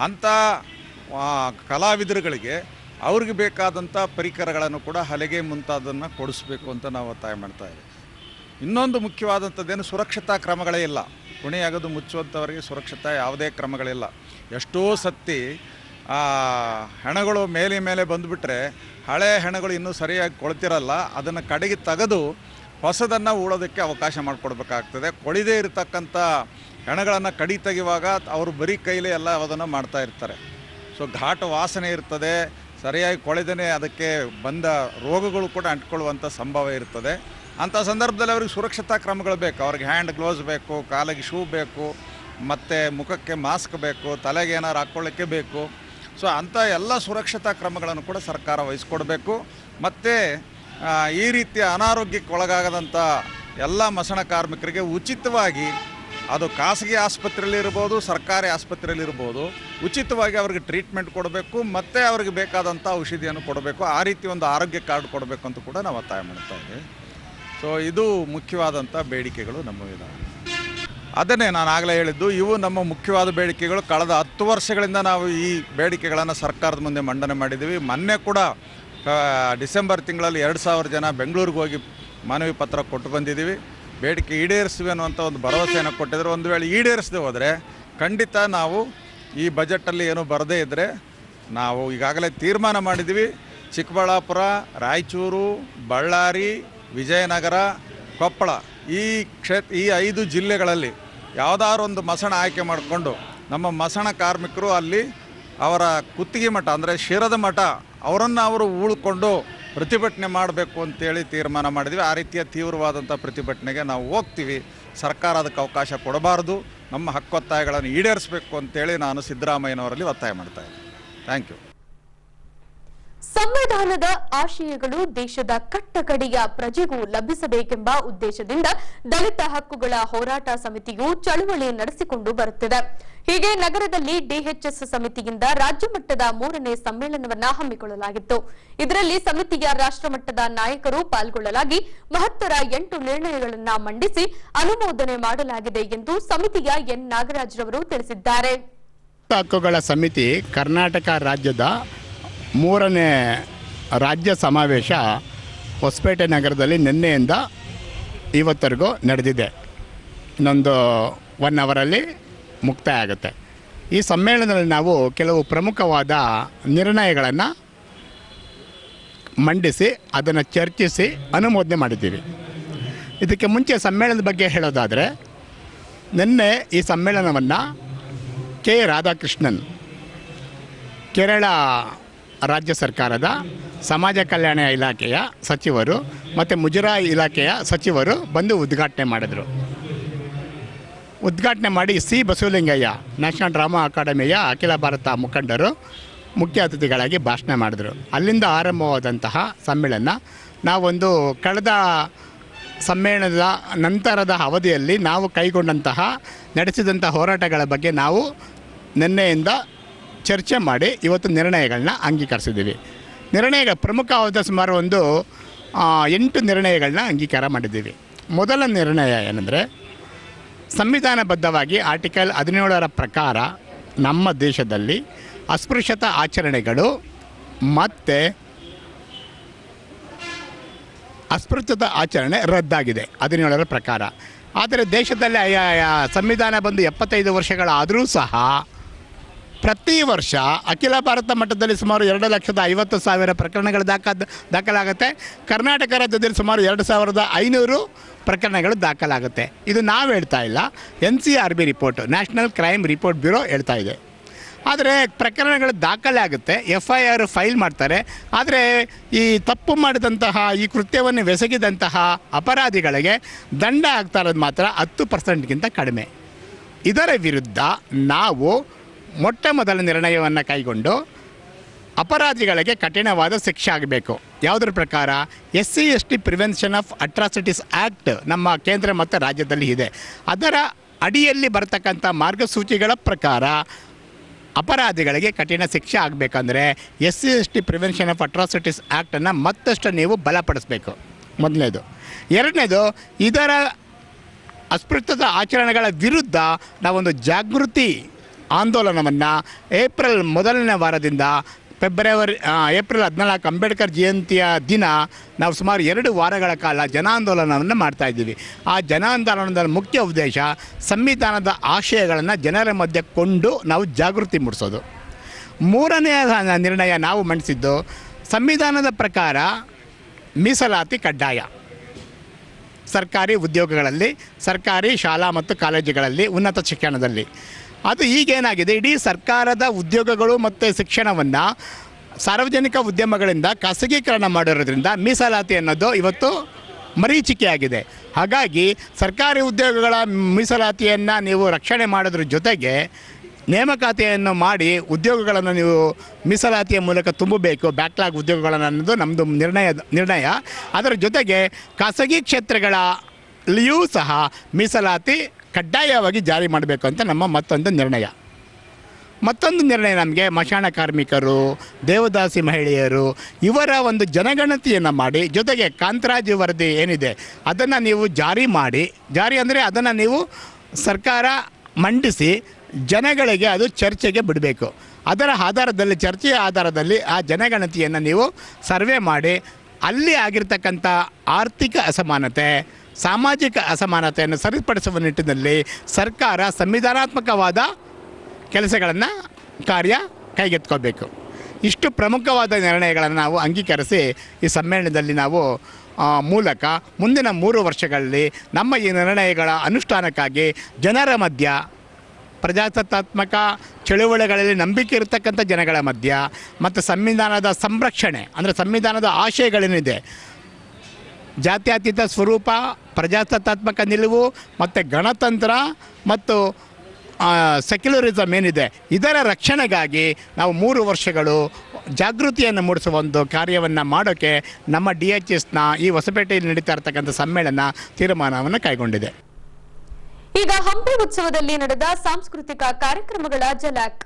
ಅಂಥ ಕಲಾವಿದರುಗಳಿಗೆ ಅವ್ರಿಗೆ ಬೇಕಾದಂಥ ಪರಿಕರಗಳನ್ನು ಕೂಡ ಹಲಿಗೆ ಮುಂತಾದನ್ನು ಕೊಡಿಸ್ಬೇಕು ಅಂತ ನಾವು ಒತ್ತಾಯ ಮಾಡ್ತಾಯಿದ್ದೀವಿ. ಇನ್ನೊಂದು ಮುಖ್ಯವಾದಂಥದ್ದೇನು ಸುರಕ್ಷತಾ ಕ್ರಮಗಳೇ ಇಲ್ಲ. ಕುಣಿಯಾಗೋದು ಮುಚ್ಚುವಂಥವರಿಗೆ ಸುರಕ್ಷತಾ ಯಾವುದೇ ಕ್ರಮಗಳಿಲ್ಲ. ಎಷ್ಟೋ ಸತಿ ಹೆಣಗಳು ಮೇಲೆ ಬಂದುಬಿಟ್ರೆ ಹಳೆ ಹೆಣಗಳು ಇನ್ನೂ ಸರಿಯಾಗಿ ಕೊಳ್ತಿರಲ್ಲ, ಅದನ್ನು ಕಡೆಗೆ ತೆಗೆದು ಹೊಸದನ್ನು ಉಳೋದಕ್ಕೆ ಅವಕಾಶ ಮಾಡಿಕೊಡ್ಬೇಕಾಗ್ತದೆ. ಕೊಳಿದೇ ಇರತಕ್ಕಂಥ ಹೆಣಗಳನ್ನು ಕಡಿ ತೆಗೆಯುವಾಗ ಅವರು ಬರೀ ಕೈಲೇ ಎಲ್ಲ ಅದನ್ನು ಮಾಡ್ತಾ ಇರ್ತಾರೆ. ಸೊ ಘಾಟ್ ವಾಸನೆ ಇರ್ತದೆ, ಸರಿಯಾಗಿ ಕೊಳೆದೇ ಅದಕ್ಕೆ ಬಂದ ರೋಗಗಳು ಕೂಡ ಅಂಟ್ಕೊಳ್ಳುವಂಥ ಸಂಭವ ಇರ್ತದೆ. ಅಂಥ ಸಂದರ್ಭದಲ್ಲಿ ಅವ್ರಿಗೆ ಸುರಕ್ಷತಾ ಕ್ರಮಗಳು ಬೇಕು. ಅವ್ರಿಗೆ ಹ್ಯಾಂಡ್ ಗ್ಲೌಸ್ ಬೇಕು, ಕಾಲಿಗೆ ಶೂ ಬೇಕು, ಮತ್ತು ಮುಖಕ್ಕೆ ಮಾಸ್ಕ್ ಬೇಕು, ತಲೆಗೆ ಏನಾರು ಹಾಕ್ಕೊಳ್ಳೋಕ್ಕೆ ಬೇಕು. ಸೊ ಅಂಥ ಎಲ್ಲ ಸುರಕ್ಷತಾ ಕ್ರಮಗಳನ್ನು ಕೂಡ ಸರ್ಕಾರ ವಹಿಸ್ಕೊಡ್ಬೇಕು. ಮತ್ತು ಈ ರೀತಿಯ ಅನಾರೋಗ್ಯಕ್ಕೆ ಒಳಗಾಗದಂಥ ಎಲ್ಲ ಮಸಣ ಕಾರ್ಮಿಕರಿಗೆ ಉಚಿತವಾಗಿ, ಅದು ಖಾಸಗಿ ಆಸ್ಪತ್ರೆಯಲ್ಲಿರ್ಬೋದು, ಸರ್ಕಾರಿ ಆಸ್ಪತ್ರೆಯಲ್ಲಿರ್ಬೋದು, ಉಚಿತವಾಗಿ ಅವ್ರಿಗೆ ಟ್ರೀಟ್ಮೆಂಟ್ ಕೊಡಬೇಕು ಮತ್ತು ಅವ್ರಿಗೆ ಬೇಕಾದಂಥ ಔಷಧಿಯನ್ನು ಕೊಡಬೇಕು. ಆ ರೀತಿ ಒಂದು ಆರೋಗ್ಯ ಕಾರ್ಡ್ ಕೊಡಬೇಕು ಅಂತ ಕೂಡ ನಾವು ಒತ್ತಾಯ ಮಾಡ್ತಾ ಇದ್ದೀವಿ. ಸೊ ಇದು ಮುಖ್ಯವಾದಂಥ ಬೇಡಿಕೆಗಳು ನಮ್ಮವಿದಾವೆ. ಅದನ್ನೇ ನಾನು ಆಗಲೇ ಹೇಳಿದ್ದು, ಇವು ನಮ್ಮ ಮುಖ್ಯವಾದ ಬೇಡಿಕೆಗಳು. ಕಳೆದ 10 ವರ್ಷಗಳಿಂದ ನಾವು ಈ ಬೇಡಿಕೆಗಳನ್ನು ಸರ್ಕಾರದ ಮುಂದೆ ಮಂಡನೆ ಮಾಡಿದ್ದೀವಿ. ಮೊನ್ನೆ ಕೂಡ ಡಿಸೆಂಬರ್ ತಿಂಗಳಲ್ಲಿ 2000 ಜನ ಬೆಂಗಳೂರಿಗೆ ಹೋಗಿ ಮನವಿ ಪತ್ರ ಕೊಟ್ಟು ಬಂದಿದ್ದೀವಿ. ಬೇಡಿಕೆ ಈಡೇರಿಸ್ತೀವಿ ಅನ್ನುವಂಥ ಒಂದು ಭರವಸೆಯನ್ನು ಕೊಟ್ಟಿದ್ರು. ಒಂದು ವೇಳೆ ಈಡೇರಿಸದೆ ಹೋದರೆ ಖಂಡಿತ ನಾವು ಈ ಬಜೆಟಲ್ಲಿ ಏನೂ ಬರದೇ ಇದ್ದರೆ ನಾವು ಈಗಾಗಲೇ ತೀರ್ಮಾನ ಮಾಡಿದ್ದೀವಿ. ಚಿಕ್ಕಬಳ್ಳಾಪುರ, ರಾಯಚೂರು, ಬಳ್ಳಾರಿ, ವಿಜಯನಗರ, ಕೊಪ್ಪಳ ಈ 5 ಜಿಲ್ಲೆಗಳಲ್ಲಿ ಯಾವುದಾದ್ರು ಒಂದು ಮಸಣ ಆಯ್ಕೆ ಮಾಡಿಕೊಂಡು ನಮ್ಮ ಮಸಣ ಕಾರ್ಮಿಕರು ಅಲ್ಲಿ ಅವರ ಕುತ್ತಿಗೆ ಮಠ ಅಂದರೆ ಶಿರದ ಮಠ ಅವರನ್ನು ಅವರು ಉಳ್ಕೊಂಡು ಪ್ರತಿಭಟನೆ ಮಾಡಬೇಕು ಅಂತೇಳಿ ತೀರ್ಮಾನ ಮಾಡಿದ್ವಿ. ಆ ರೀತಿಯ ತೀವ್ರವಾದಂಥ ಪ್ರತಿಭಟನೆಗೆ ನಾವು ಹೋಗ್ತೀವಿ. ಸರ್ಕಾರ ಅದಕ್ಕೆ ಅವಕಾಶ ಕೊಡಬಾರ್ದು, ನಮ್ಮ ಹಕ್ಕೊತ್ತಾಯಗಳನ್ನು ಈಡೇರಿಸಬೇಕು ಅಂತೇಳಿ ನಾನು ಸಿದ್ದರಾಮಯ್ಯನವರಲ್ಲಿ ಒತ್ತಾಯ ಮಾಡ್ತಾ ಇದ್ದೀನಿ. Thank you. ಸಂವಿಧಾನದ ಆಶಯಗಳು ದೇಶದ ಕಟ್ಟಕಡೆಯ ಪ್ರಜೆಗೂ ಲಭಿಸಬೇಕೆಂಬ ಉದ್ದೇಶದಿಂದ ದಲಿತ ಹಕ್ಕುಗಳ ಹೋರಾಟ ಸಮಿತಿಯು ಚಳುವಳಿ ನಡೆಸಿಕೊಂಡು ಬರುತ್ತಿದೆ. ಹೀಗೆ ನಗರದಲ್ಲಿ ಡಿಎಚ್ಎಸ್ ಸಮಿತಿಯಿಂದ ರಾಜ್ಯ ಮಟ್ಟದ 3ನೇ ಸಮ್ಮೇಳನವನ್ನ ಹಮ್ಮಿಕೊಳ್ಳಲಾಗಿತ್ತು. ಇದರಲ್ಲಿ ಸಮಿತಿಯ ರಾಷ್ಟ್ರಮಟ್ಟದ ನಾಯಕರು ಪಾಲ್ಗೊಳ್ಳಲಾಗಿ ಮಹತ್ತರ 8 ನಿರ್ಣಯಗಳನ್ನು ಮಂಡಿಸಿ ಅನುಮೋದನೆ ಮಾಡಲಾಗಿದೆ ಎಂದು ಸಮಿತಿಯ ಎನ್ ನಾಗರಾಜ್ರವರು ತಿಳಿಸಿದ್ದಾರೆ. ಹಕ್ಕುಗಳ ಸಮಿತಿ ಕರ್ನಾಟಕ ರಾಜ್ಯದ 3ನೇ ರಾಜ್ಯ ಸಮಾವೇಶ ಹೊಸಪೇಟೆ ನಗರದಲ್ಲಿ ನಿನ್ನೆಯಿಂದ ಇವತ್ತರೆಗೂ ನಡೆದಿದೆ. ಇನ್ನೊಂದು 1 ಅವರಲ್ಲಿ ಮುಕ್ತಾಯ ಆಗುತ್ತೆ. ಈ ಸಮ್ಮೇಳನದಲ್ಲಿ ನಾವು ಕೆಲವು ಪ್ರಮುಖವಾದ ನಿರ್ಣಯಗಳನ್ನು ಮಂಡಿಸಿ ಅದನ್ನು ಚರ್ಚಿಸಿ ಅನುಮೋದನೆ ಮಾಡಿದ್ದೀವಿ. ಇದಕ್ಕೆ ಮುಂಚೆ ಸಮ್ಮೇಳನದ ಬಗ್ಗೆ ಹೇಳೋದಾದರೆ, ನಿನ್ನೆ ಈ ಸಮ್ಮೇಳನವನ್ನು ಕೆ ರಾಧಾಕೃಷ್ಣನ್, ಕೇರಳ ರಾಜ್ಯ ಸರ್ಕಾರದ ಸಮಾಜ ಕಲ್ಯಾಣ ಇಲಾಖೆಯ ಸಚಿವರು ಮತ್ತು ಮುಜರಾಯಿ ಇಲಾಖೆಯ ಸಚಿವರು ಬಂದು ಉದ್ಘಾಟನೆ ಮಾಡಿದರು. ಉದ್ಘಾಟನೆ ಮಾಡಿ ಸಿ ಬಸವಲಿಂಗಯ್ಯ, ನ್ಯಾಷನಲ್ ಡ್ರಾಮಾ ಅಕಾಡೆಮಿಯ ಅಖಿಲ ಭಾರತ ಮುಖಂಡರು ಮುಖ್ಯ ಅತಿಥಿಗಳಾಗಿ ಭಾಷಣ ಮಾಡಿದರು. ಅಲ್ಲಿಂದ ಆರಂಭವಾದಂತಹ ಸಮ್ಮೇಳನ ನಾವೊಂದು ಕಳೆದ ಸಮ್ಮೇಳನದ ನಂತರದ ಅವಧಿಯಲ್ಲಿ ನಾವು ಕೈಗೊಂಡಂತಹ ನಡೆಸಿದಂಥ ಹೋರಾಟಗಳ ಬಗ್ಗೆ ನಾವು ನಿನ್ನೆಯಿಂದ ಚರ್ಚೆ ಮಾಡಿ ಇವತ್ತು ನಿರ್ಣಯಗಳನ್ನ ಅಂಗೀಕರಿಸಿದ್ದೀವಿ. ನಿರ್ಣಯಗಳ ಪ್ರಮುಖವಾದ ಸುಮಾರು 8 ನಿರ್ಣಯಗಳನ್ನ ಅಂಗೀಕಾರ ಮಾಡಿದ್ದೀವಿ. ಮೊದಲ ನಿರ್ಣಯ ಏನಂದರೆ, ಸಂವಿಧಾನಬದ್ಧವಾಗಿ ಆರ್ಟಿಕಲ್ 17ರ ಪ್ರಕಾರ ನಮ್ಮ ದೇಶದಲ್ಲಿ ಅಸ್ಪೃಶ್ಯತಾ ಆಚರಣೆಗಳು ಮತ್ತು ಅಸ್ಪೃಶ್ಯತಾ ಆಚರಣೆ ರದ್ದಾಗಿದೆ 17ರ ಪ್ರಕಾರ. ಆದರೆ ದೇಶದಲ್ಲಿ ಸಂವಿಧಾನ ಬಂದು 75 ವರ್ಷಗಳಾದರೂ ಸಹ ಪ್ರತಿ ವರ್ಷ ಅಖಿಲ ಭಾರತ ಮಟ್ಟದಲ್ಲಿ ಸುಮಾರು 2,50,000 ಪ್ರಕರಣಗಳು ದಾಖಲಾಗುತ್ತೆ. ಕರ್ನಾಟಕ ರಾಜ್ಯದಲ್ಲಿ ಸುಮಾರು 2,500 ಪ್ರಕರಣಗಳು ದಾಖಲಾಗುತ್ತೆ. ಇದು ನಾವು ಹೇಳ್ತಾ ಇಲ್ಲ, NCRB report, national crime report bureau ಹೇಳ್ತಾ ಇದೆ. ಆದರೆ ಪ್ರಕರಣಗಳು ದಾಖಲೆ ಆಗುತ್ತೆ, FIR ಫೈಲ್ ಮಾಡ್ತಾರೆ. ಆದರೆ ಈ ತಪ್ಪು ಮಾಡಿದಂತಹ, ಈ ಕೃತ್ಯವನ್ನು ಎಸಗಿದಂತಹ ಅಪರಾಧಿಗಳಿಗೆ ದಂಡ ಆಗ್ತಾ ಇರೋದು ಮಾತ್ರ 10%ಗಿಂತ ಕಡಿಮೆ. ಇದರ ವಿರುದ್ಧ ನಾವು ಮೊಟ್ಟ ಮೊದಲ ನಿರ್ಣಯವನ್ನು ಕೈಗೊಂಡು ಅಪರಾಧಿಗಳಿಗೆ ಕಠಿಣವಾದ ಶಿಕ್ಷೆ ಆಗಬೇಕು. ಯಾವುದರ ಪ್ರಕಾರ? SC/ST prevention of atrocities act ನಮ್ಮ ಕೇಂದ್ರ ಮತ್ತು ರಾಜ್ಯದಲ್ಲಿ ಇದೆ. ಅದರ ಅಡಿಯಲ್ಲಿ ಬರ್ತಕ್ಕಂಥ ಮಾರ್ಗಸೂಚಿಗಳ ಪ್ರಕಾರ ಅಪರಾಧಿಗಳಿಗೆ ಕಠಿಣ ಶಿಕ್ಷೆ ಆಗಬೇಕಂದ್ರೆ SC/ST ಪ್ರಿವೆನ್ಷನ್ ಆಫ್ ಅಟ್ರಾಸಿಟೀಸ್ ಆ್ಯಕ್ಟನ್ನು ಮತ್ತಷ್ಟು ನೀವು ಬಲಪಡಿಸಬೇಕು, ಮೊದಲನೇದು. ಎರಡನೇದು, ಇದರ ಅಸ್ಪೃಶ್ಯತಾ ಆಚರಣೆಗಳ ವಿರುದ್ಧ ನಾವೊಂದು ಜಾಗೃತಿ ಆಂದೋಲನವನ್ನು ಏಪ್ರಿಲ್ 1ನೇ ವಾರದಿಂದ ಏಪ್ರಿಲ್ 14 ಅಂಬೇಡ್ಕರ್ ಜಯಂತಿಯ ದಿನ ನಾವು ಸುಮಾರು 2 ವಾರಗಳ ಕಾಲ ಜನಾಂದೋಲನವನ್ನು ಮಾಡ್ತಾಯಿದ್ದೀವಿ. ಆ ಜನಾಂದೋಲನದ ಮುಖ್ಯ ಉದ್ದೇಶ ಸಂವಿಧಾನದ ಆಶಯಗಳನ್ನು ಜನರ ಮಧ್ಯೆ ಕೊಂಡು ನಾವು ಜಾಗೃತಿ ಮೂಡಿಸೋದು. ಮೂರನೆಯ ನಿರ್ಣಯ ನಾವು ಮಂಡಿಸಿದ್ದು, ಸಂವಿಧಾನದ ಪ್ರಕಾರ ಮೀಸಲಾತಿ ಕಡ್ಡಾಯ ಸರ್ಕಾರಿ ಉದ್ಯೋಗಗಳಲ್ಲಿ, ಸರ್ಕಾರಿ ಶಾಲಾ ಮತ್ತು ಕಾಲೇಜುಗಳಲ್ಲಿ, ಉನ್ನತ ಶಿಕ್ಷಣದಲ್ಲಿ. ಅದು ಈಗೇನಾಗಿದೆ, ಇಡೀ ಸರ್ಕಾರದ ಉದ್ಯೋಗಗಳು ಮತ್ತು ಶಿಕ್ಷಣವನ್ನು ಸಾರ್ವಜನಿಕ ಉದ್ಯಮಗಳಿಂದ ಖಾಸಗೀಕರಣ ಮಾಡಿರೋದ್ರಿಂದ ಮೀಸಲಾತಿ ಅನ್ನೋದು ಇವತ್ತು ಮರೀಚಿಕೆಯಾಗಿದೆ. ಹಾಗಾಗಿ ಸರ್ಕಾರಿ ಉದ್ಯೋಗಗಳ ಮೀಸಲಾತಿಯನ್ನು ನೀವು ರಕ್ಷಣೆ ಮಾಡೋದ್ರ ಜೊತೆಗೆ ನೇಮಕಾತಿಯನ್ನು ಮಾಡಿ ಉದ್ಯೋಗಗಳನ್ನು ನೀವು ಮೀಸಲಾತಿಯ ಮೂಲಕ ತುಂಬಬೇಕು, ಬ್ಯಾಕ್ಲಾಗ್ ಉದ್ಯೋಗಗಳನ್ನು ಅನ್ನೋದು ನಮ್ಮದು ನಿರ್ಣಯ. ಅದರ ಜೊತೆಗೆ ಖಾಸಗಿ ಕ್ಷೇತ್ರಗಳಲ್ಲಿಯೂ ಸಹ ಮೀಸಲಾತಿ ಕಡ್ಡಾಯವಾಗಿ ಜಾರಿ ಮಾಡಬೇಕು ಅಂತ ನಮ್ಮ ಮತ್ತೊಂದು ನಿರ್ಣಯ. ನಮಗೆ ಮಶಾಣ ಕಾರ್ಮಿಕರು, ದೇವದಾಸಿ ಮಹಿಳೆಯರು ಇವರ ಒಂದು ಜನಗಣತಿಯನ್ನು ಮಾಡಿ, ಜೊತೆಗೆ ಕಾಂತರಾಜು ವರದಿ ಏನಿದೆ ಅದನ್ನು ನೀವು ಜಾರಿ ಅಂದರೆ ಅದನ್ನು ನೀವು ಸರ್ಕಾರ ಮಂಡಿಸಿ ಜನಗಳಿಗೆ ಅದು ಚರ್ಚೆಗೆ ಬಿಡಬೇಕು. ಅದರ ಆಧಾರದಲ್ಲಿ, ಚರ್ಚೆಯ ಆಧಾರದಲ್ಲಿ ಆ ಜನಗಣತಿಯನ್ನು ನೀವು ಸರ್ವೆ ಮಾಡಿ ಅಲ್ಲಿ ಆಗಿರ್ತಕ್ಕಂಥ ಆರ್ಥಿಕ ಅಸಮಾನತೆ, ಸಾಮಾಜಿಕ ಅಸಮಾನತೆಯನ್ನು ಸರಿಪಡಿಸುವ ನಿಟ್ಟಿನಲ್ಲಿ ಸರ್ಕಾರ ಸಂವಿಧಾನಾತ್ಮಕವಾದ ಕೆಲಸಗಳನ್ನು ಕೈಗೆತ್ಕೋಬೇಕು. ಇಷ್ಟು ಪ್ರಮುಖವಾದ ನಿರ್ಣಯಗಳನ್ನು ನಾವು ಅಂಗೀಕರಿಸಿ ಈ ಸಮ್ಮೇಳನದಲ್ಲಿ ನಾವು ಮೂಲಕ ಮುಂದಿನ 3 ವರ್ಷಗಳಲ್ಲಿ ನಮ್ಮ ಈ ನಿರ್ಣಯಗಳ ಅನುಷ್ಠಾನಕ್ಕಾಗಿ ಜನರ ಮಧ್ಯ, ಪ್ರಜಾಸತ್ತಾತ್ಮಕ ಚಳುವಳಿಗಳಲ್ಲಿ ನಂಬಿಕೆ ಇರತಕ್ಕಂಥ ಜನಗಳ ಮಧ್ಯ ಮತ್ತು ಸಂವಿಧಾನದ ಸಂರಕ್ಷಣೆ ಅಂದರೆ ಸಂವಿಧಾನದ ಆಶಯಗಳೇನಿದೆ, ಜಾತ್ಯತೀತ ಸ್ವರೂಪ, ಪ್ರಜಾಸತ್ತಾತ್ಮಕ ನಿಲುವು ಮತ್ತು ಗಣತಂತ್ರ ಮತ್ತು ಸೆಕ್ಯುಲರಿಸಮ್ ಏನಿದೆ ಇದರ ರಕ್ಷಣೆಗಾಗಿ ನಾವು 3 ವರ್ಷಗಳು ಜಾಗೃತಿಯನ್ನು ಮೂಡಿಸುವ ಒಂದು ಕಾರ್ಯವನ್ನು ಮಾಡೋಕ್ಕೆ ನಮ್ಮ DHSನ ಈ ಹೊಸಪೇಟೆಯಲ್ಲಿ ನಡೀತಾ ಇರತಕ್ಕಂಥ ಸಮ್ಮೇಳನ ತೀರ್ಮಾನವನ್ನು ಕೈಗೊಂಡಿದೆ. ಈಗ ಹಂಪಿ ಉತ್ಸವದಲ್ಲಿ ನಡೆದ ಸಾಂಸ್ಕೃತಿಕ ಕಾರ್ಯಕ್ರಮಗಳ ಝಲಕ್.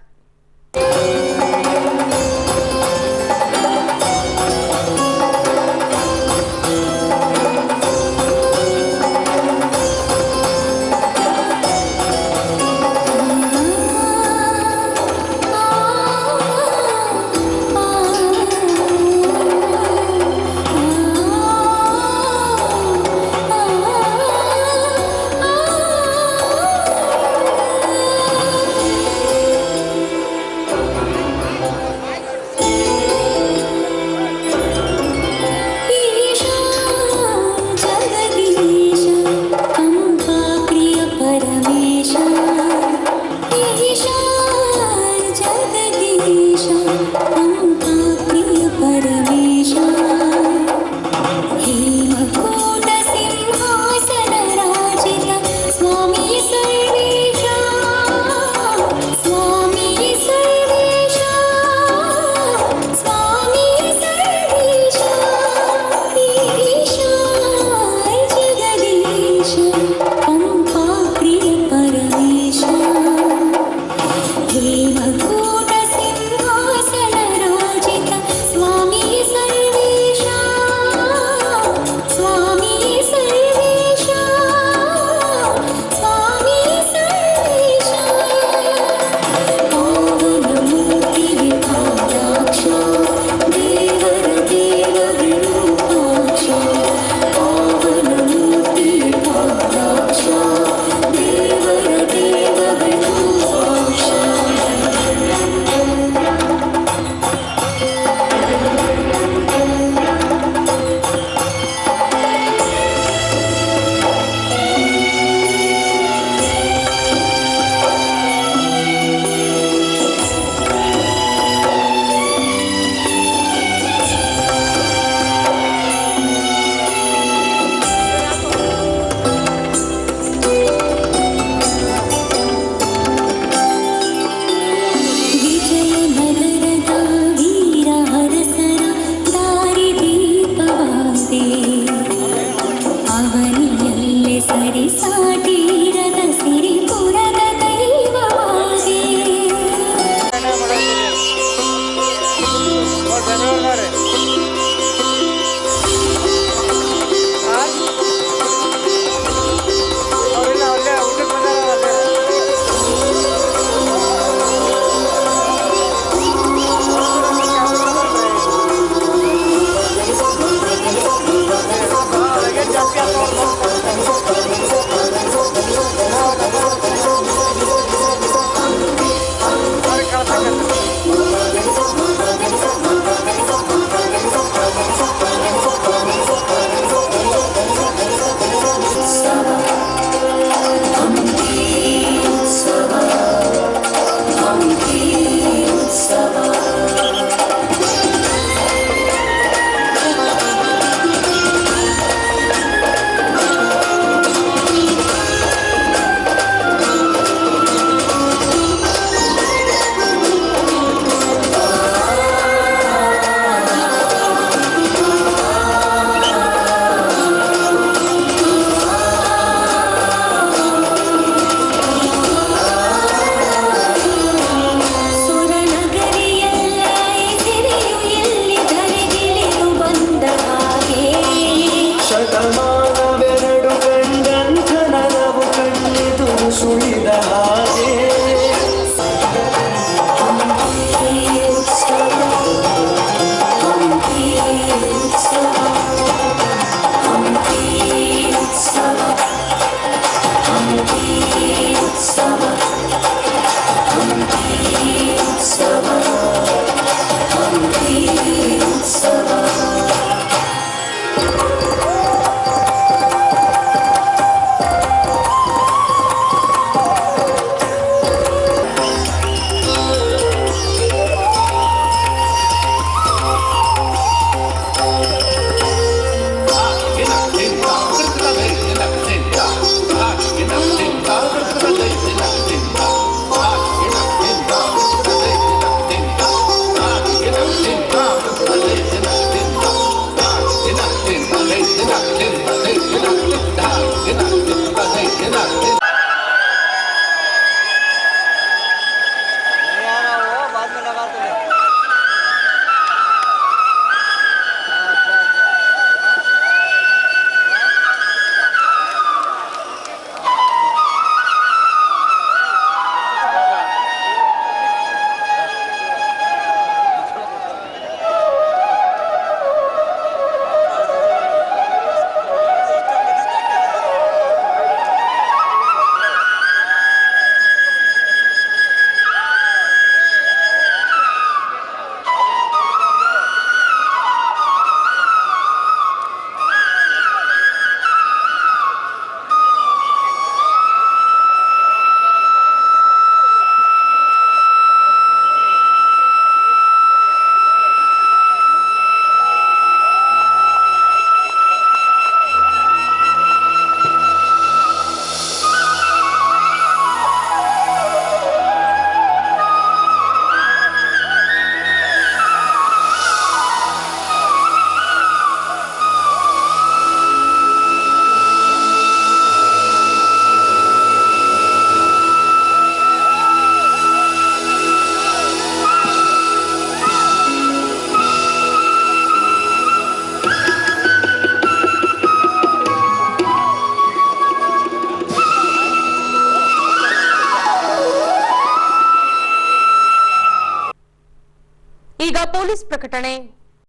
ಪೊಲೀಸ್ ಪ್ರಕಟಣೆ.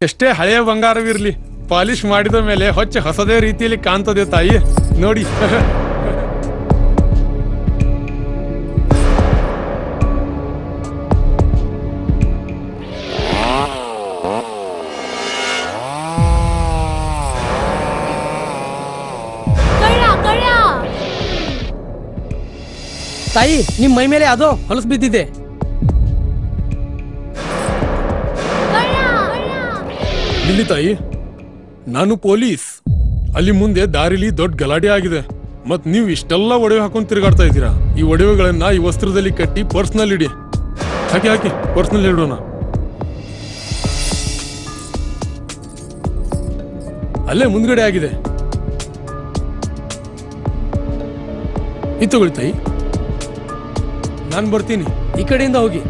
ಎಷ್ಟೇ ಹಳೆಯ ಬಂಗಾರವಿರ್ಲಿ, ಪಾಲಿಶ್ ಮಾಡಿದ ಮೇಲೆ ಹೊಸದೇ ರೀತಿಯಲ್ಲಿ ಕಾಣ್ತದೆ ತಾಯಿ, ನೋಡಿ. ತಾಯಿ, ನಿಮ್ ಮೈ ಮೇಲೆ ಅದೋ ಹೊಲಸು ಬಿದ್ದಿದೆ. ಇಲ್ಲಿ ತಾಯಿ, ನಾನು ಪೊಲೀಸ್. ಅಲ್ಲಿ ಮುಂದೆ ದಾರಿಲಿ ದೊಡ್ಡ ಗಲಾಟೆ ಆಗಿದೆ, ಮತ್ ನೀವು ಇಷ್ಟೆಲ್ಲ ಒಡವೆ ಹಾಕೊಂಡು ತಿರುಗಾಡ್ತಾ ಇದ್ದೀರಾ. ಈ ಒಡವೆಗಳನ್ನ ಈ ವಸ್ತ್ರದಲ್ಲಿ ಕಟ್ಟಿ ಪರ್ಸ್ನಲ್ಲಿ ಇಡಿ. ಹಾಕಿ ಪರ್ಸ್ನಲ್ಲಿ ಇಡೋಣ. ಅಲ್ಲೇ ಮುಂದ್ಗಡೆ ಆಗಿದೆ. ಇದು ತಗೊಳ್ಳಿ ತಾಯಿ, ನಾನು ಬರ್ತೀನಿ. ಈ ಕಡೆಯಿಂದ ಹೋಗಿ.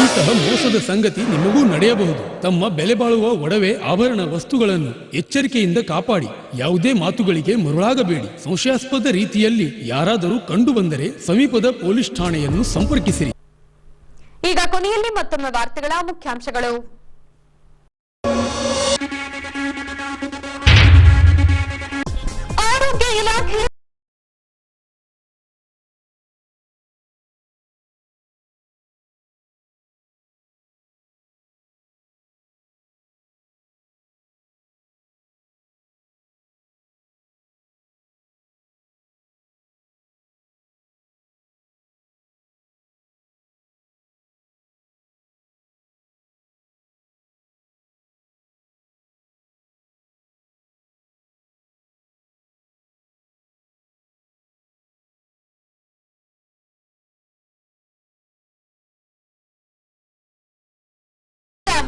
ಇಂತಹ ಮೋಸದ ಸಂಗತಿ ನಿಮಗೂ ನಡೆಯಬಹುದು. ತಮ್ಮ ಬೆಲೆ ಬಾಳುವ ಒಡವೆ ಆಭರಣ ವಸ್ತುಗಳನ್ನು ಎಚ್ಚರಿಕೆಯಿಂದ ಕಾಪಾಡಿ. ಯಾವುದೇ ಮಾತುಗಳಿಗೆ ಮರುಳಾಗಬೇಡಿ. ಸಂಶಯಾಸ್ಪದ ರೀತಿಯಲ್ಲಿ ಯಾರಾದರೂ ಕಂಡು ಬಂದರೆ ಸಮೀಪದ ಪೊಲೀಸ್ ಠಾಣೆಯನ್ನು ಸಂಪರ್ಕಿಸಿರಿ. ಈಗ ಕೊನೆಯಲ್ಲಿ ಮತ್ತೊಮ್ಮೆ ವಾರ್ತೆಗಳ ಮುಖ್ಯಾಂಶಗಳು. ಆರೋಗ್ಯ ಇಲಾಖೆ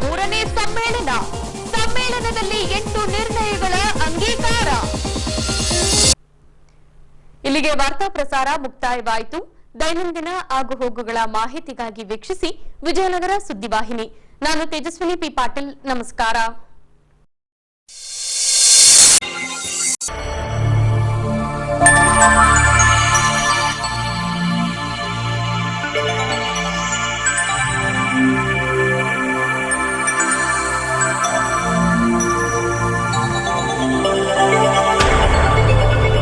ಮೂರನೇ ಸಮ್ಮೇಳನದಲ್ಲಿ 8 ನಿರ್ಣಯಗಳ ಅಂಗೀಕಾರ. ಇಲ್ಲಿಗೆ ವಾರ್ತಾ ಪ್ರಸಾರ ಮುಕ್ತಾಯವಾಯಿತು. ದೈನಂದಿನ ಆಗುಹೋಗುಗಳ ಮಾಹಿತಿಗಾಗಿ ವೀಕ್ಷಿಸಿ ವಿಜಯನಗರ ಸುದ್ದಿವಾಹಿನಿ. ನಾನು ತೇಜಸ್ವಿನಿ ಪಿ ಪಾಟೀಲ್. ನಮಸ್ಕಾರ.